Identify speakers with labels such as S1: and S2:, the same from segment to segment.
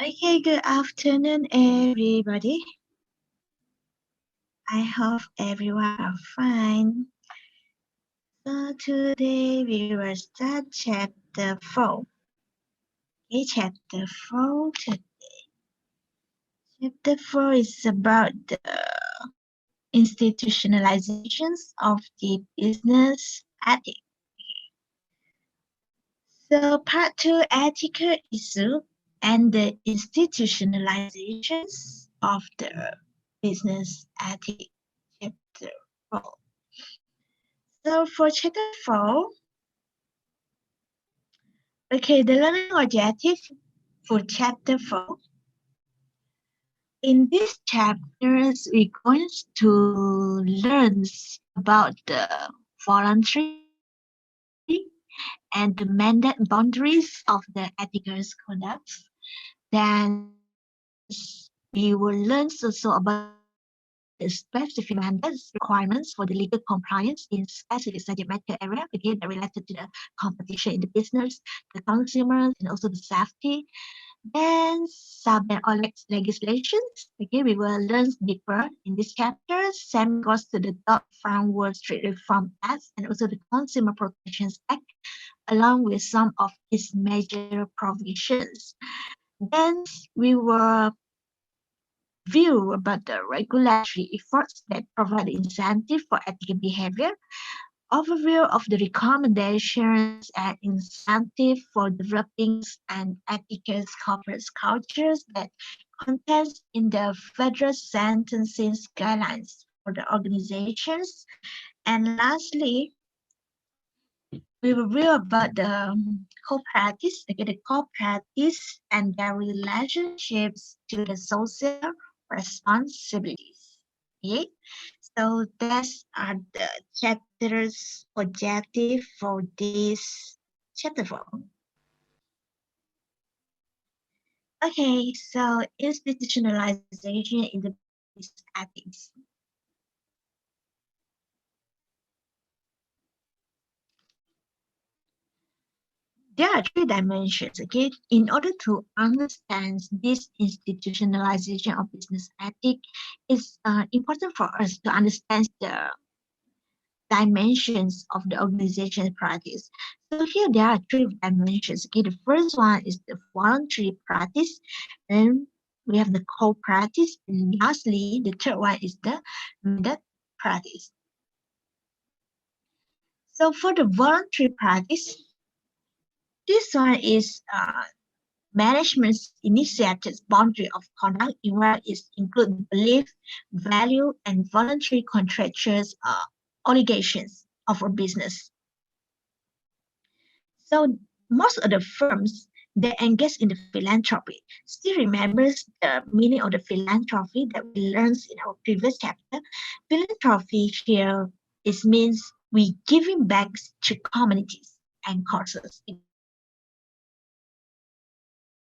S1: Okay, good afternoon, everybody. I hope everyone are fine. So today we will start chapter 4. Okay, chapter 4 today. Chapter 4 is about the institutionalizations of the business ethic. So part 2, ethical issue and the institutionalizations of the business ethic. Chapter 4. So for chapter 4, okay, the learning objective for chapter 4. In these chapters, we're going to learn about the voluntary and the mandate boundaries of the ethical conduct. Then we will learn also about the specific mandates requirements for the legal compliance in specific subject matter area, again, related to the competition in the business, the consumers, and also the safety. Then sub and all legislations. Okay, we will learn deeper in this chapter. Same goes to the Dodd-Frank Wall Street Reform Act and also the Consumer Protections Act, along with some of its major provisions. Then we will view about the regulatory efforts that provide incentive for ethical behavior, overview of the recommendations and incentive for developing and ethical corporate cultures that contains in the federal sentencing guidelines for the organizations. And lastly, we will review about the cooperatives, the cooperatives and their relationships to the social responsibilities. Okay, so those are the chapters objective for this chapter 4. Okay, so institutionalization in the business ethics. There are three dimensions, okay? In order to understand this institutionalization of business ethic, it's important for us to understand the dimensions of the organization practice. So here there are three dimensions. Okay, the first one is the voluntary practice, then we have the co-practice, and lastly, the third one is the mandate practice. So for the voluntary practice, this one is management's initiated boundary of conduct in where it include belief, value, and voluntary contractual obligations of a business. So most of the firms that engage in the philanthropy still remembers the meaning of the philanthropy that we learned in our previous chapter. Philanthropy here is means we giving back to communities and causes.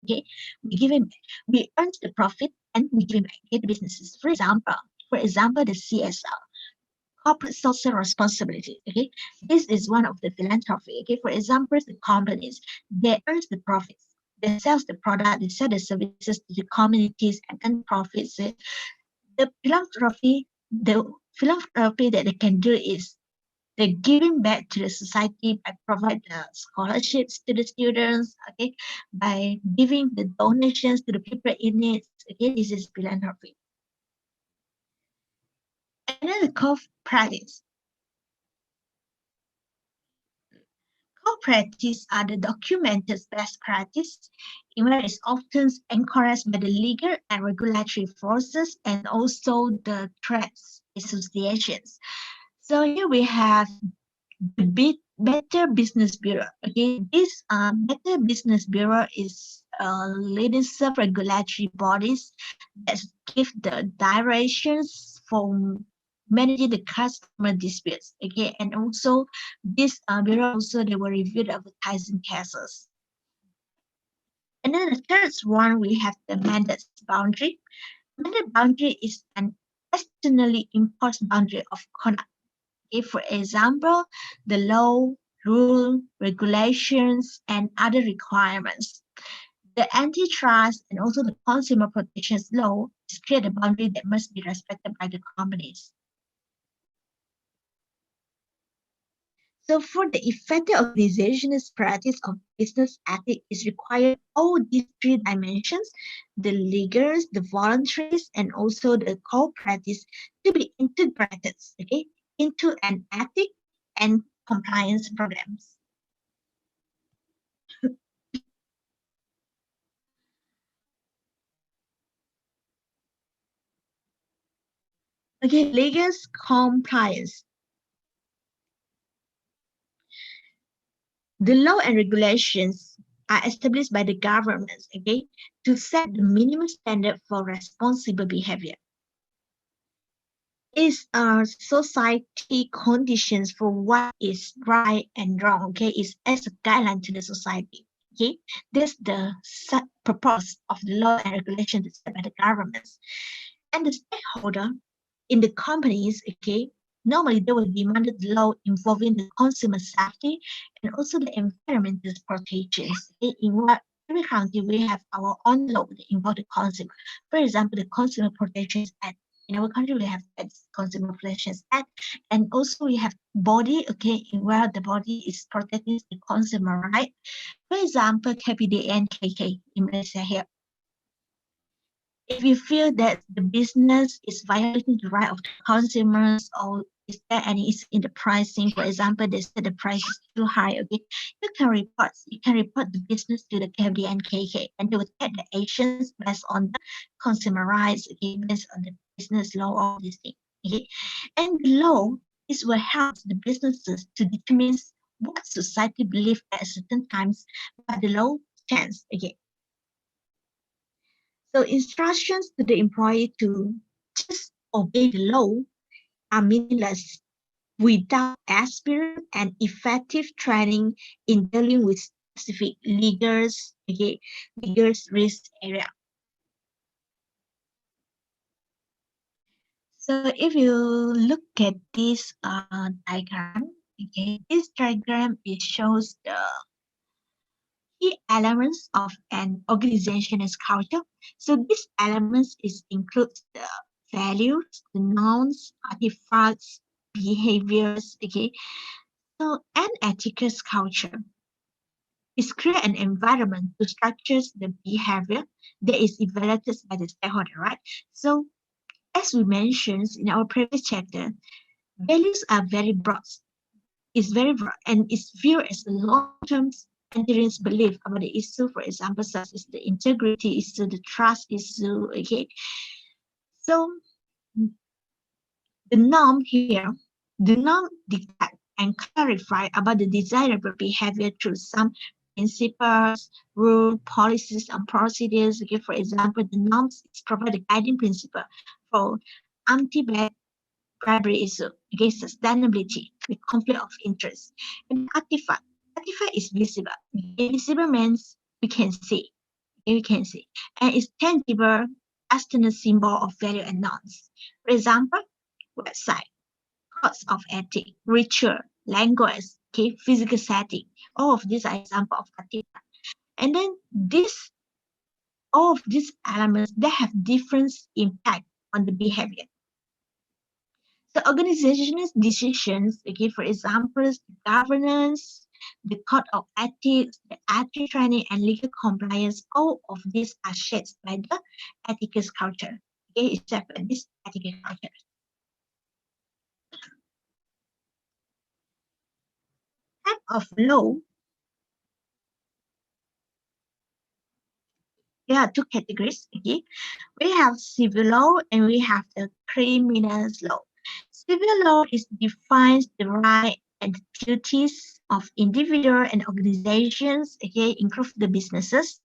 S1: Okay, we give him, we earn the profit and we give him back to the businesses. For example, the CSR, corporate social responsibility. Okay, this is one of the philanthropy. Okay, for example, the companies they earn the profits, they sell the product, they sell the services to the communities and earn profits. The philanthropy that they can do is they're giving back to the society by providing scholarships to the students, okay, by giving the donations to the people in need. Okay, this is philanthropy. And then the co-practice. Co-practice are the documented best practice in where it's often encouraged by the legal and regulatory forces and also the trade associations. So here we have the Better Business Bureau. Okay, this Better Business Bureau is leading self-regulatory bodies that give the directions for managing the customer disputes. Okay, and also this bureau also they will review the advertising cases. And then the third one we have the mandate boundary. Mandate boundary is an externally imposed boundary of conduct. If, for example, the law, rule, regulations, and other requirements. The antitrust and also the consumer protections law is clear the boundary that must be respected by the companies. So for the effective organizational practice of business ethics is required all these three dimensions, the legals, the voluntaries, and also the cooperatives to be integrated, okay, into an ethic and compliance programs. Okay, legal compliance. The law and regulations are established by the governments, okay, to set the minimum standard for responsible behavior. Is our society conditions for what is right and wrong, okay, is as a guideline to the society, okay. That's the purpose of the law and regulation set by the governments. And the stakeholder in the companies, okay, normally they will demand the law involving the consumer safety and also the environmental protections. Okay? In what every country we have our own law that involve the consumer. For example, the Consumer Protections Act. In our country, we have the Consumer Protections Act, and also we have body, okay, in where the body is protecting the consumer right. For example, KPD and KK in Malaysia here. If you feel that the business is violating the right of the consumers, or is there any issue in the pricing, for example, they said the price is too high, okay, you can report the business to the KFD and KK, and they will take the actions based on the consumer rights, okay, based on the business law, all these things, okay. And the law is what helps the businesses to determine what society believes at certain times, but the law stands, okay. So instructions to the employee to just obey the law are meaningless without experience and effective training in dealing with specific legals, okay, legals risk area. So if you look at this diagram, okay, this diagram it shows the key elements of an organization's culture. So these elements includes the values, the norms, artifacts, behaviors, okay. So an ethical culture is create an environment to structure the behavior that is evaluated by the stakeholder, right? So as we mentioned in our previous chapter, values are very broad. It's very broad and it's viewed as a long-term enduring belief about the issue, for example, such as the integrity issue, the trust issue, okay? So the norm here, the norm detect and clarify about the desirable behavior through some principles, rules, policies, and procedures. Okay, for example, the norms provide a guiding principle for anti-bribery issue, okay, sustainability, the conflict of interest. And artifact is visible. Invisible means we can see, we can see, and it's tangible as a symbol of value and norms. For example, website, codes of ethics, ritual, language, okay, physical setting. All of these are examples of artifact. And then all of these elements, they have different impact on the behavior. So organizational decisions, okay, for example, the governance, the code of ethics, the ethics training, and legal compliance, all of these are shaped by the ethics culture. Okay, except for this ethics culture. Type of law, there are two categories, okay? We have civil law and we have the criminal law. Civil law defines the right and duties of individuals and organizations, okay, include the businesses.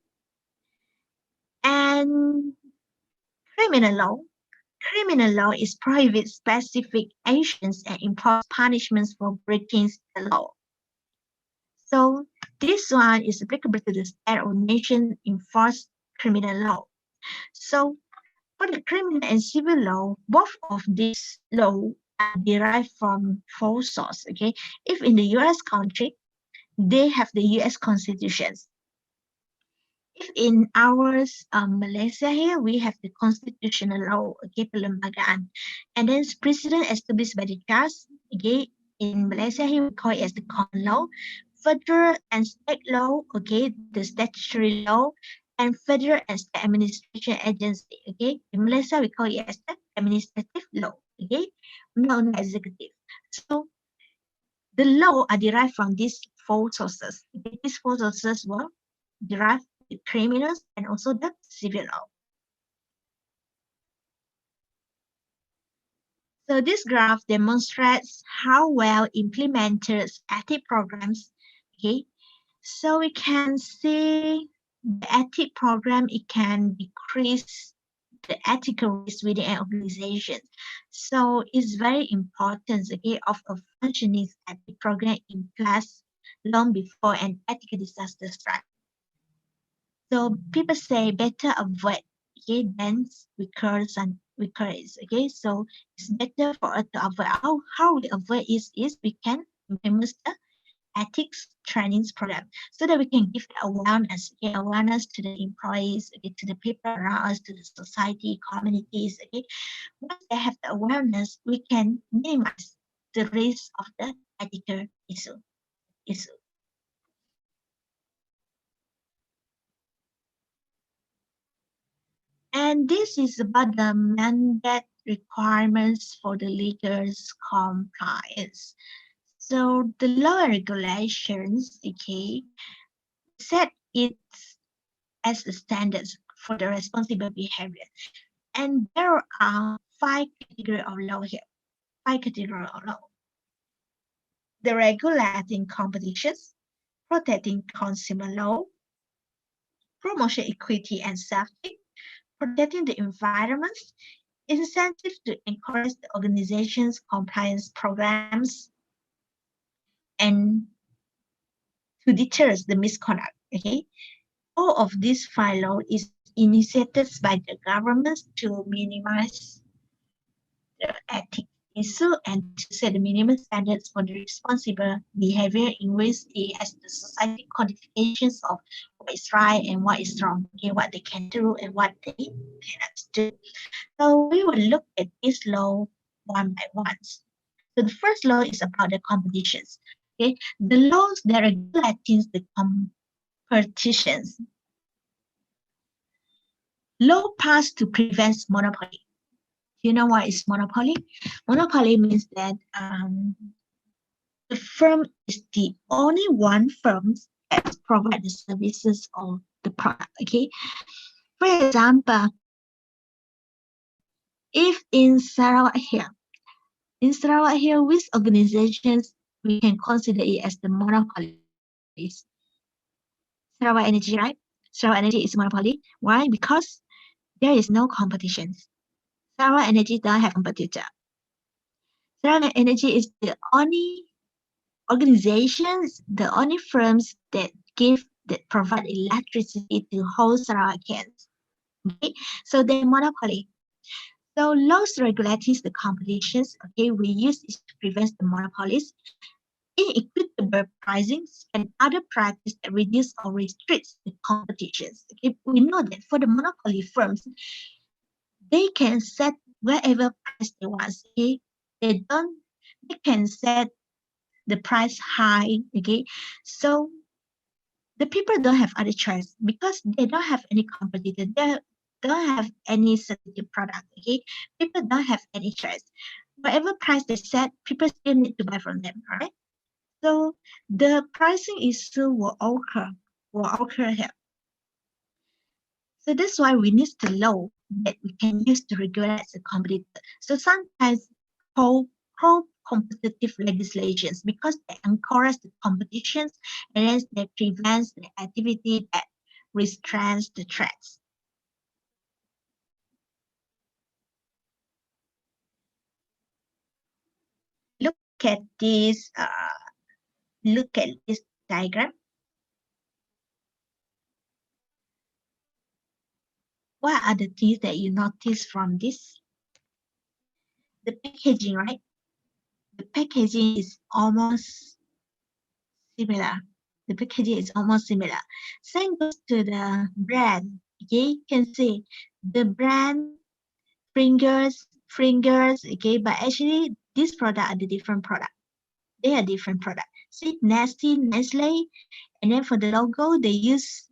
S1: And criminal law is prohibits specific actions and impose punishments for breaking the law. So this one is applicable to the state or nation enforced criminal law. So for the criminal and civil law, both of these laws are derived from four sources. Okay, if in the U.S. country, they have the U.S. constitutions. If in our Malaysia here, we have the constitutional law, okay, perlembagaan, and then precedent established by the judge, okay. In Malaysia here, we call it as the common law, federal and state law, okay, the statutory law, and federal and state administration agency, okay. In Malaysia, we call it as the administrative law, okay, not executive. So the law are derived from these four sources. Okay? These four sources were derived the criminals and also the civil law. So this graph demonstrates how well implemented ethic programs. Okay, so we can see the ethic program, it can decrease the ethical risk within an organization. So it's very important, okay, of a functioning ethic program in place long before an ethical disaster strikes. So people say better avoid, okay, than recurs, okay. So it's better for us to avoid. How we avoid is we can implement the ethics trainings program so that we can give the awareness, okay, awareness to the employees, okay, to the people around us, to the society, communities, okay. Once they have the awareness, we can minimize the risk of the ethical issue. And this is about the mandate requirements for the legal's compliance. So the law and regulations, okay, set it as the standards for the responsible behavior. And there are 5 categories of law here. 5 categories of law. The regulating competitions, protecting consumer law, promotion equity and safety, protecting the environment, incentives to encourage the organization's compliance programs, and to deter the misconduct. Okay, all of these 5 laws is initiated by the government to minimize the ethics issue and to set the minimum standards for the responsible behavior in which it has the society codifications of what is right and what is wrong, okay, what they can do and what they cannot do. So we will look at this law one by one. So the first law is about the competitions. Okay, the laws that regulate the competitions. Law passed to prevent monopoly. You know what is monopoly? Monopoly means that the firm is the only one firm that provides the services or the product. Okay, for example, if in Sarawak here, which organizations we can consider it as the monopolies? Sarawak Energy, right? Sarawak Energy is monopoly. Why? Because there is no competition. Sarawak Energy don't have competitor. Sarawak Energy is the only organizations, the only firms that provide electricity to whole Sarawakians. Okay, so they're monopoly. So laws regulating the competitions, okay, we use it to prevent the monopolies, inequitable pricings, and other practices that reduce or restricts the competitions. Okay, we know that for the monopoly firms, they can set whatever price they want. Okay, they can set the price high. Okay, so the people don't have other choice because they don't have any competitor. They don't have any sensitive product. Okay, people don't have any choice. Whatever price they set, people still need to buy from them. Right? So the pricing issue will occur here. So that's why we need the law that we can use to regulate the competitor. So sometimes pro-competitive legislations because they encourage the competitions and then they prevent the activity that restrains the threats. Look at this. Look at this diagram. What are the things that you notice from this? The packaging, right? The packaging is almost similar. The packaging is almost similar. Same goes to the brand. Okay, you can see the brand fingers. Okay, but actually these products are the different product. They are different product. See, Nestle, and then for the logo they use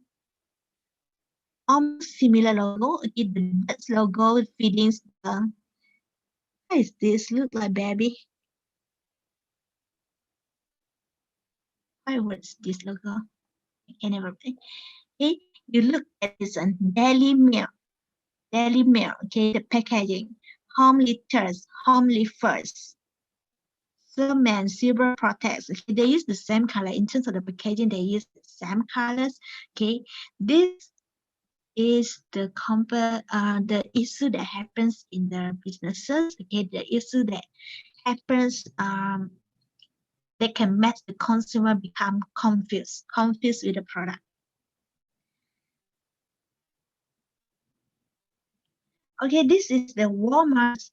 S1: almost similar logo. Okay, the birds logo feeding the. What is this? Look like baby. Why was this logo? I can never. Okay, you look at this one, Daily Meal. Okay, the packaging, homely thirst, homely first. Silverman, Silver Protects. Okay, they use the same color in terms of the packaging. They use the same colors. Okay, this is the issue that happens in the businesses. Okay, the issue that happens that can make the consumer become confused with the product. Okay, this is the Walmart's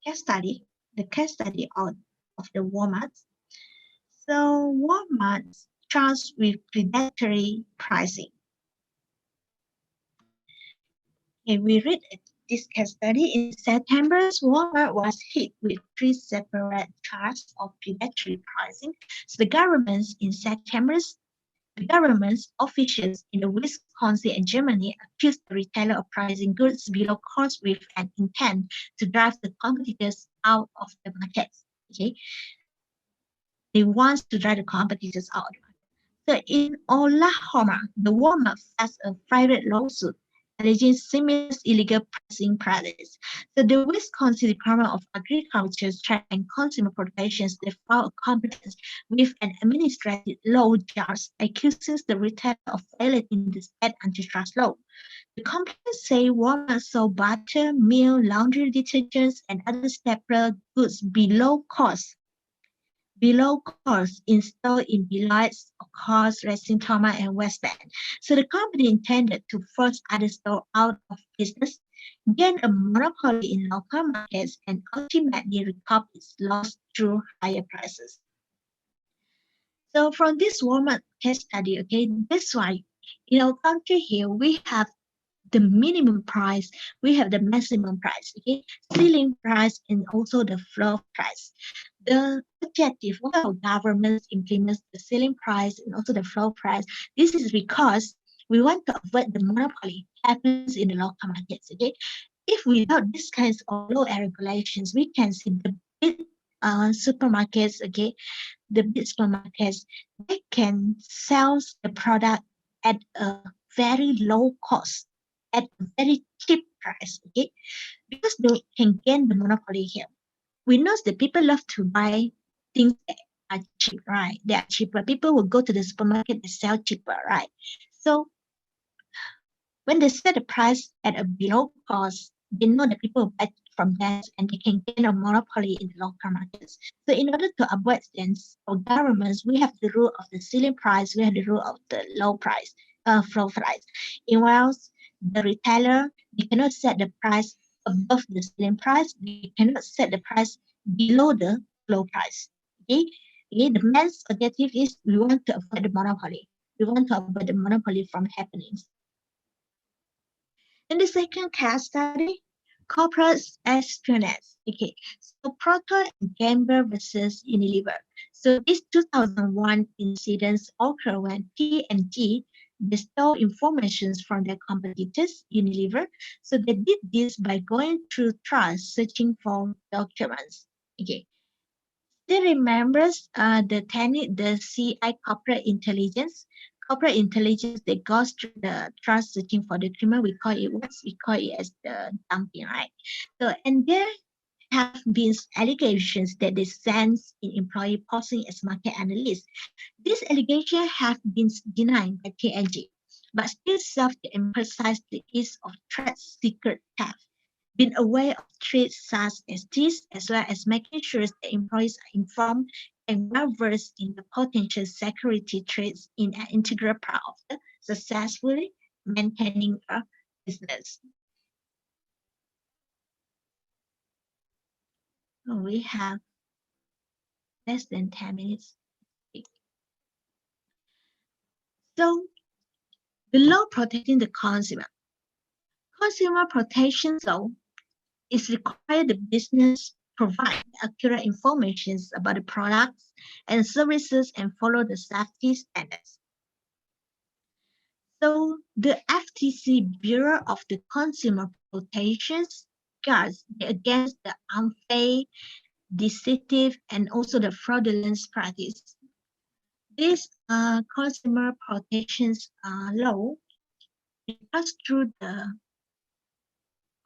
S1: case study, the case study of the Walmart. So Walmart charged with predatory pricing. Okay, we read this case study. In September, Walmart was hit with 3 separate charges of predatory pricing. So the government's officials in the Wisconsin and Germany accused the retailer of pricing goods below cost with an intent to drive the competitors out of the market. Okay, they want to drive the competitors out. So in Oklahoma, the Walmart filed a private lawsuit alleging similar illegal pricing practice. So the Wisconsin Department of Agriculture, Trade and Consumer Protections, they filed a complaint with an administrative law judge accusing the retailer of violating the state antitrust law. The complaint says Walmart sold butter, milk, laundry detergents, and other staple goods below cost installed in Beloit, Cost, Racing Thomas, and West Bend. So the company intended to force other stores out of business, gain a monopoly in local markets, and ultimately recoup its loss through higher prices. So from this Walmart case study, okay, that's why in our country here we have the minimum price, we have the maximum price, okay, ceiling price, and also the floor price. The objective why our government implements the ceiling price and also the floor price. This is because we want to avoid the monopoly happens in the local markets. Okay, if without these kinds of law and regulations, we can see the big supermarkets. Okay, the big supermarkets they can sell the product at a very low cost at a very cheap price, okay? Because they can gain the monopoly here. We know that people love to buy things that are cheap, right? They are cheaper. People will go to the supermarket and sell cheaper, right? So when they set the price at a below cost, they know that people will buy from them and they can gain a monopoly in the local markets. So in order to avoid this, for governments, we have the rule of the ceiling price, we have the rule of the low price, floor price. In Wales, the retailer, they cannot set the price above the ceiling price, they cannot set the price below the floor price. Okay? Okay, the main objective is we want to avoid the monopoly. We want to avoid the monopoly from happening. In the second case study, corporate espionage. Okay, so Procter and Gamble versus Unilever. So this 2001 incidents occurred when P&G they stole information from their competitors, Unilever. So they did this by going through trust, searching for documents. Okay, still remembers the CI corporate intelligence. Corporate intelligence they goes through the trust searching for the criminal. We call it what we call it as the dumping, right? So and there have been allegations that they sense in employee posting as market analysts. These allegations have been denied by P&G, but still serve to emphasize the ease of trade secret theft. Being aware of threats such as this, as well as making sure that employees are informed and well versed in the potential security threats in an integral part of the successfully maintaining a business. So we have less than 10 minutes. So the law protecting the consumer. Consumer protection law is required the business provide accurate information about the products and services and follow the safety standards. So the FTC Bureau of the Consumer Protection guards against the unfair, deceptive, and also the fraudulent practice. This consumer protections law passed through the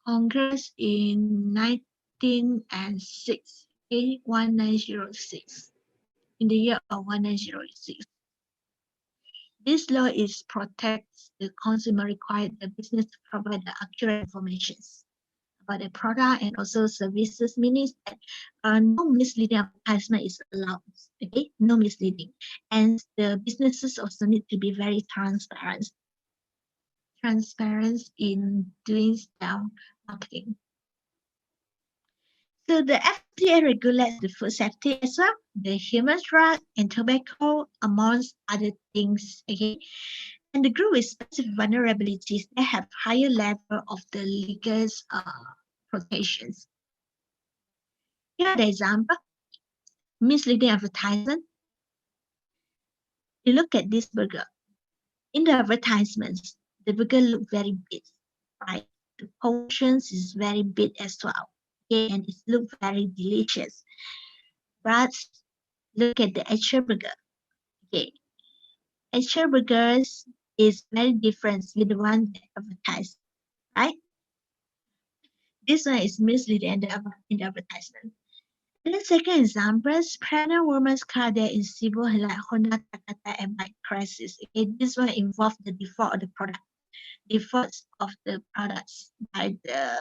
S1: Congress in 1906, okay, 1906, in the year of 1906. This law is protects the consumer required the business to provide the accurate information about the product and also services, meaning that no misleading advertisement is allowed. Okay, no misleading, and the businesses also need to be very transparent in doing their marketing. So the FDA regulates the food safety as well, the human drug and tobacco, amongst other things. Okay, and the group with specific vulnerabilities that have higher level of the legal protections. Here are the example: misleading advertisement. You look at this burger. In the advertisements, the burger look very big, right? The portions is very big as well. Okay, and it looks very delicious. But look at the actual burger. Okay, actual burgers is very different with the one that advertised, right? This one is misleading in the advertisement. And the second example is pregnant woman's car there in Cebu, like Honda, Takata, and bike crisis. Okay, this one involves the default of the product, defaults of the products by the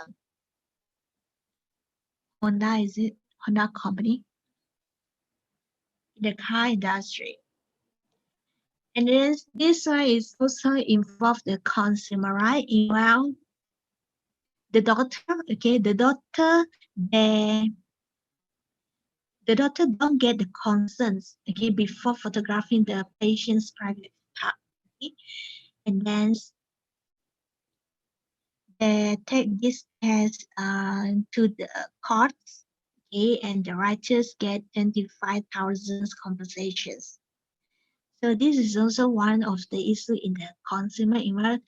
S1: Honda, is it Honda company, the car industry. And this one is also involve the consumer, right? Well, the doctor, okay, the doctor don't get the consents, okay, before photographing the patient's private part, okay? And then they take this test to the courts, okay, and the writers get 25,000 compensations. So this is also one of the issue in the consumer environment.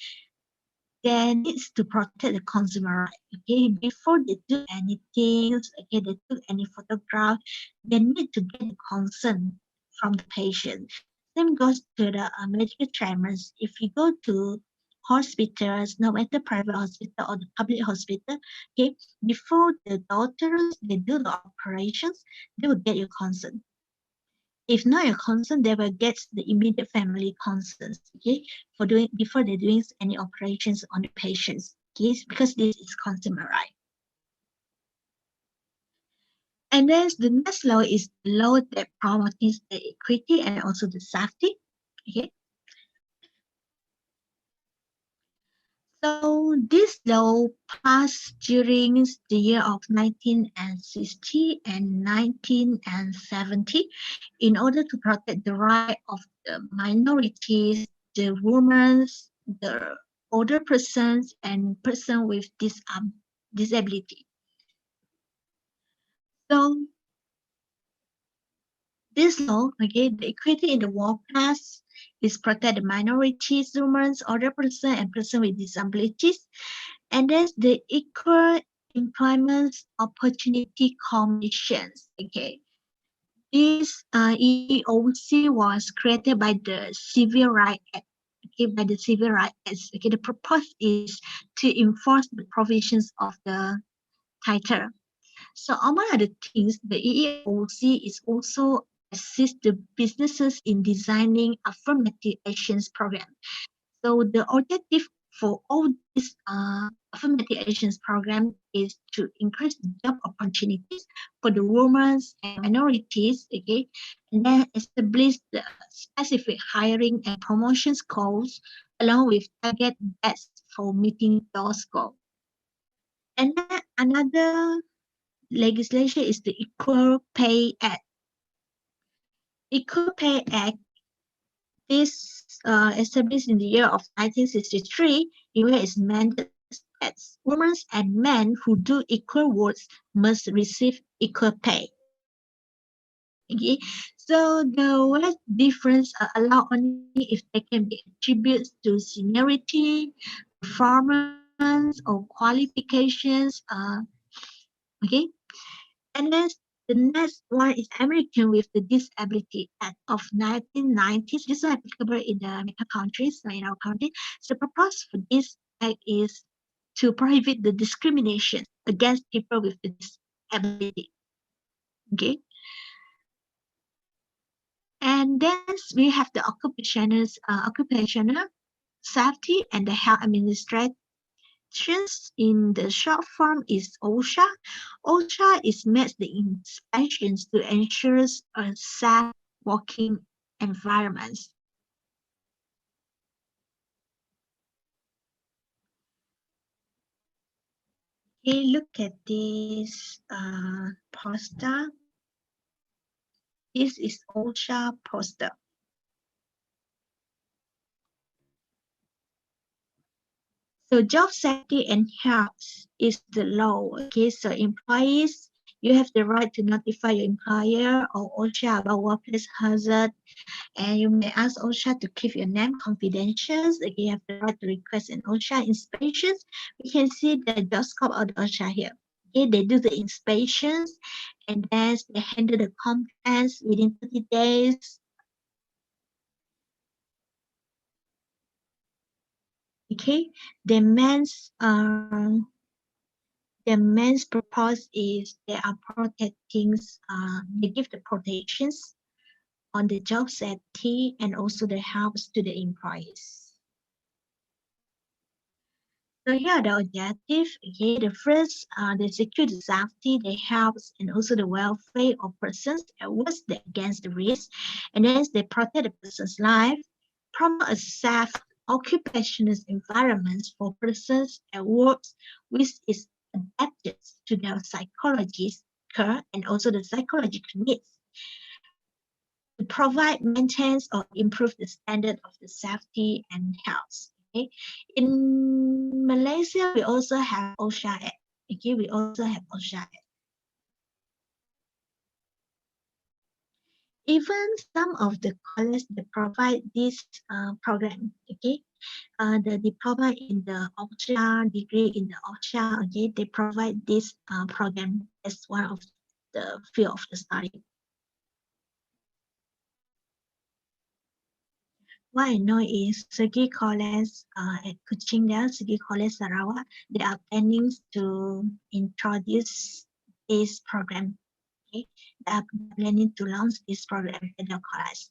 S1: They needs to protect the consumer right. Okay, before they do anything, okay, they took any photograph, they need to get the consent from the patient. Same goes to the medical treatments. If you go to hospitals, no matter private hospital or the public hospital, okay, before the doctors they do the operations, they will get your consent. If not your consent, they will get the immediate family consent, okay, for doing before they're doing any operations on the patients, okay, because this is consumer right. And then the next law is the law that promotes the equity and also the safety, okay. So this law passed during the year of 1960 and 1970 in order to protect the right of the minorities, the women, the older persons, and person with disability. So this law, okay, the equity in the workplace is protect the minorities, women, older person, and person with disabilities. And there's the Equal Employment Opportunity Commissions. Okay, this EEOC was created by the Civil Rights Act. Okay, by the Civil Rights Act. Okay, the purpose is to enforce the provisions of the title. So among other things, the EEOC is also assist the businesses in designing affirmative actions program. So the objective for all these affirmative actions program is to increase the job opportunities for the women and minorities, okay, and then establish the specific hiring and promotions goals along with target dates for meeting those goals. And then another legislation is the Equal Pay Act. Equal Pay Act, this established in the year of 1963, in which it mandates that women and men who do equal works must receive equal pay. Okay, so the wage difference are allowed only if they can be attributed to seniority, performance, or qualifications. Okay, and then the next one is American with the Disability Act of 1990s. This is applicable in the meta countries, so in our country. So the purpose for this act is to prohibit the discrimination against people with disability. Okay. And then we have the occupational safety and the health administrations. In the short form is OSHA. OSHA is makes the inspections to ensure a safe working environment. Okay, look at this poster. This is OSHA poster. So job safety and health is the law. Okay, so employees, you have the right to notify your employer or OSHA about workplace hazard, and you may ask OSHA to keep your name confidential. Okay, you have the right to request an OSHA inspection. We can see the job scope of the OSHA here. Okay, they do the inspections and then they handle the complaints within 30 days. Okay, the main purpose is they are protecting, they give the protections on the job safety and also the helps to the employees. So yeah, the objective, okay, the first, they secure the safety, the helps, and also the welfare of persons at work against the risk, and then they protect the person's life, promote a safe occupational environment for persons at work, which is adapted to their psychological and also the psychological needs to provide, maintain, or improve the standard of the safety and health. Okay. In Malaysia, we also have OSHA Act. Okay, we also have OSHA Act. Even some of the colleges that provide this program, okay, the diploma in the OSHA, degree in the OSHA, okay, they provide this program as one of the field of the study. What I know is Segi College at Kuching there, Segi College Sarawak, they are planning to introduce this program. Okay, they are planning to launch this program at the college.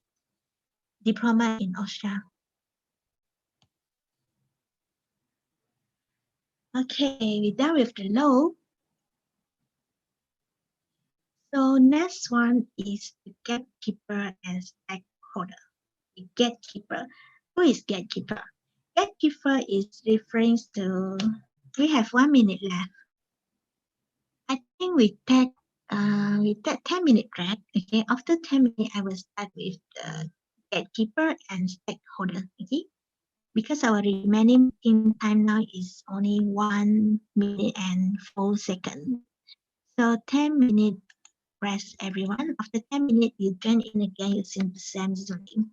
S1: Diploma in OSHA. Okay, we're done with the law. So next one is the gatekeeper and stakeholder. The gatekeeper. Who is gatekeeper? Gatekeeper is referring to, we have 1 minute left. I think we take 10-minute break. Okay, after 10 minutes, I will start with the gatekeeper and stakeholder. Okay, because our remaining time now is only 1 minute and 4 seconds. So 10-minute rest, everyone. After 10 minutes, you join in again using the same Zoom link.